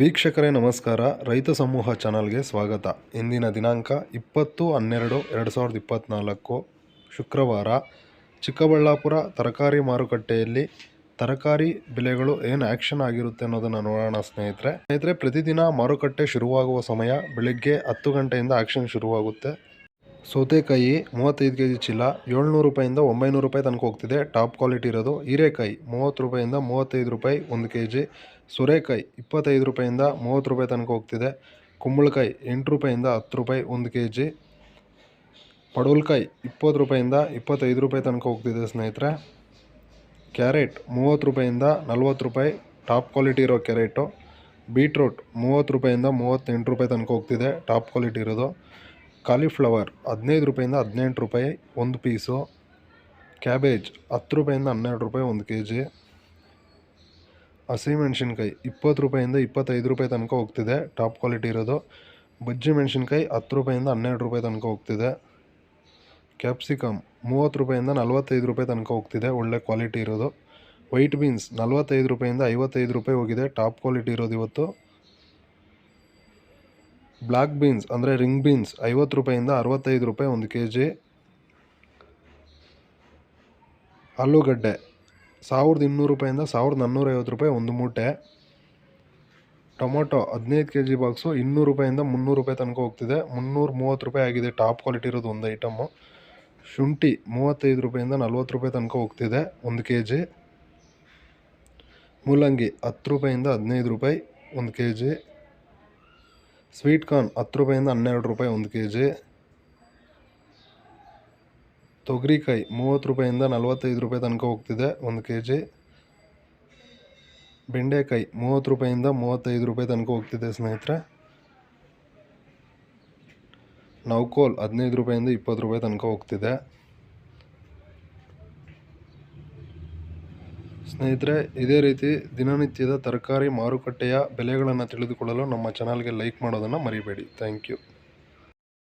ವೀಕ್ಷಕರೇ ನಮಸ್ಕಾರ. ರೈತ ಸಮೂಹ ಚಾನಲ್ಗೆ ಸ್ವಾಗತ. ಇಂದಿನ ದಿನಾಂಕ 20/12/2024 ಶುಕ್ರವಾರ. ಚಿಕ್ಕಬಳ್ಳಾಪುರ ತರಕಾರಿ ಮಾರುಕಟ್ಟೆಯಲ್ಲಿ ತರಕಾರಿ ಬೆಲೆಗಳು ಏನು ಆ್ಯಕ್ಷನ್ ಆಗಿರುತ್ತೆ ಅನ್ನೋದನ್ನು ನೋಡೋಣ ಸ್ನೇಹಿತರೆ. ಪ್ರತಿದಿನ ಮಾರುಕಟ್ಟೆ ಶುರುವಾಗುವ ಸಮಯ ಬೆಳಗ್ಗೆ 10 ಗಂಟೆಯಿಂದ ಆ್ಯಕ್ಷನ್ ಶುರುವಾಗುತ್ತೆ. ಸೌತೆಕಾಯಿ 35 kg ಚೀಲ 700 ರೂಪಾಯಿಂದ 900 ರೂಪಾಯಿ ತನಕ ಹೋಗ್ತಿದೆ, ಟಾಪ್ ಕ್ವಾಲಿಟಿ ಇರೋದು. ಹೀರೆಕಾಯಿ 30 ರೂಪಾಯಿಂದ 35 ರೂಪಾಯಿ 1 kg. ಸೋರೆಕಾಯಿ 25 ರೂಪಾಯಿಂದ 30 ರೂಪಾಯಿ ತನಕ ಹೋಗ್ತಿದೆ. ಕುಂಬಳಕಾಯಿ 8 ರೂಪಾಯಿಂದ 10 ರೂಪಾಯಿ 1 kg. ಪಡವಲಕಾಯಿ 20 ರೂಪಾಯಿಂದ 25 ರೂಪಾಯಿ ತನಕ ಹೋಗ್ತಿದೆ ಸ್ನೇಹಿತರೆ. ಕ್ಯಾರೆಟ್ 30 ರೂಪಾಯಿಂದ 40 ರೂಪಾಯಿ, ಟಾಪ್ ಕ್ವಾಲಿಟಿ ಇರೋ ಕ್ಯಾರೆಟು. ಬೀಟ್ರೂಟ್ 30 ರೂಪಾಯಿಂದ 38 ರೂಪಾಯಿ ತನಕ ಹೋಗ್ತಿದೆ, ಟಾಪ್ ಕ್ವಾಲಿಟಿ ಇರೋದು. ಕಾಲಿಫ್ಲವರ್ 15 ರೂಪಾಯಿಂದ 18 ರೂಪಾಯಿ 1 ಪೀಸು. ಕ್ಯಾಬೇಜ್ 10 ರೂಪಾಯಿಂದ 12 ರೂಪಾಯಿ 1 kg. ಹಸಿಮೆಣಸಿನ್ಕಾಯಿ 20 ರೂಪಾಯಿಂದ 25 ರೂಪಾಯಿ ತನಕ ಹೋಗ್ತಿದೆ, ಟಾಪ್ ಕ್ವಾಲಿಟಿ ಇರೋದು. ಬಜ್ಜಿ ಮೆಣಸಿನ್ಕಾಯಿ 10 ರೂಪಾಯಿಂದ 12 ರೂಪಾಯಿ ತನಕ ಹೋಗ್ತಿದೆ. ಕ್ಯಾಪ್ಸಿಕಮ್ 30 ರೂಪಾಯಿಂದ 45 ರೂಪಾಯಿ ತನಕ ಹೋಗ್ತಿದೆ, ಒಳ್ಳೆ ಕ್ವಾಲಿಟಿ ಇರೋದು. ವೈಟ್ ಬೀನ್ಸ್ 45 ರೂಪಾಯಿಂದ 55 ರೂಪಾಯಿ ಹೋಗಿದೆ, ಟಾಪ್ ಕ್ವಾಲಿಟಿ ಇರೋದು ಇವತ್ತು. ಬ್ಲ್ಯಾಕ್ ಬೀನ್ಸ್ ಅಂದರೆ ರಿಂಗ್ ಬೀನ್ಸ್ 50 ರೂಪಾಯಿಂದ 65 ರೂಪಾಯಿ 1 kg. ಆಲೂಗಡ್ಡೆ 1200 ರೂಪಾಯಿಂದ 1450 ರೂಪಾಯಿ 1 ಮೂಟೆ. ಟೊಮೊಟೊ 15 kg ಬಾಕ್ಸು 200 ರೂಪಾಯಿಂದ 300 ರೂಪಾಯಿ ತನಕ ಹೋಗ್ತಿದೆ, 330 ರೂಪಾಯಿ ಆಗಿದೆ, ಟಾಪ್ ಕ್ವಾಲಿಟಿ ಇರೋದು ಒಂದು ಐಟಮು. ಶುಂಠಿ 35 ರೂಪಾಯಿಂದ 40 ರೂಪಾಯಿ ತನಕ ಹೋಗ್ತಿದೆ 1 kg. ಮೂಲಂಗಿ 10 ರೂಪಾಯಿಂದ 15 ರೂಪಾಯಿ 1 kg. ಸ್ವೀಟ್ ಕಾರ್ನ್ 10 ರೂಪಾಯಿಂದ 12 ರೂಪಾಯಿ 1 kg. ತೊಗರಿಕಾಯಿ 30 ರೂಪಾಯಿಂದ 45 ರೂಪಾಯಿ ತನಕ ಹೋಗ್ತಿದೆ 1 kg. ಬೆಂಡೆಕಾಯಿ 30 ರೂಪಾಯಿಂದ 35 ರೂಪಾಯಿ ತನಕ ಹೋಗ್ತಿದೆ ಸ್ನೇಹಿತರೆ. ನೌಕೋಲ್ 15 ರೂಪಾಯಿಂದ 20 ರೂಪಾಯಿ ತನಕ ಹೋಗ್ತಿದೆ ಸ್ನೇಹಿತರೆ. ಇದೇ ರೀತಿ ದಿನನಿತ್ಯದ ತರಕಾರಿ ಮಾರುಕಟ್ಟೆಯ ಬೆಲೆಗಳನ್ನು ತಿಳಿದುಕೊಳ್ಳಲು ನಮ್ಮ ಚಾನಲ್ಗೆ ಲೈಕ್ ಮಾಡೋದನ್ನು ಮರಿಬೇಡಿ. Thank you.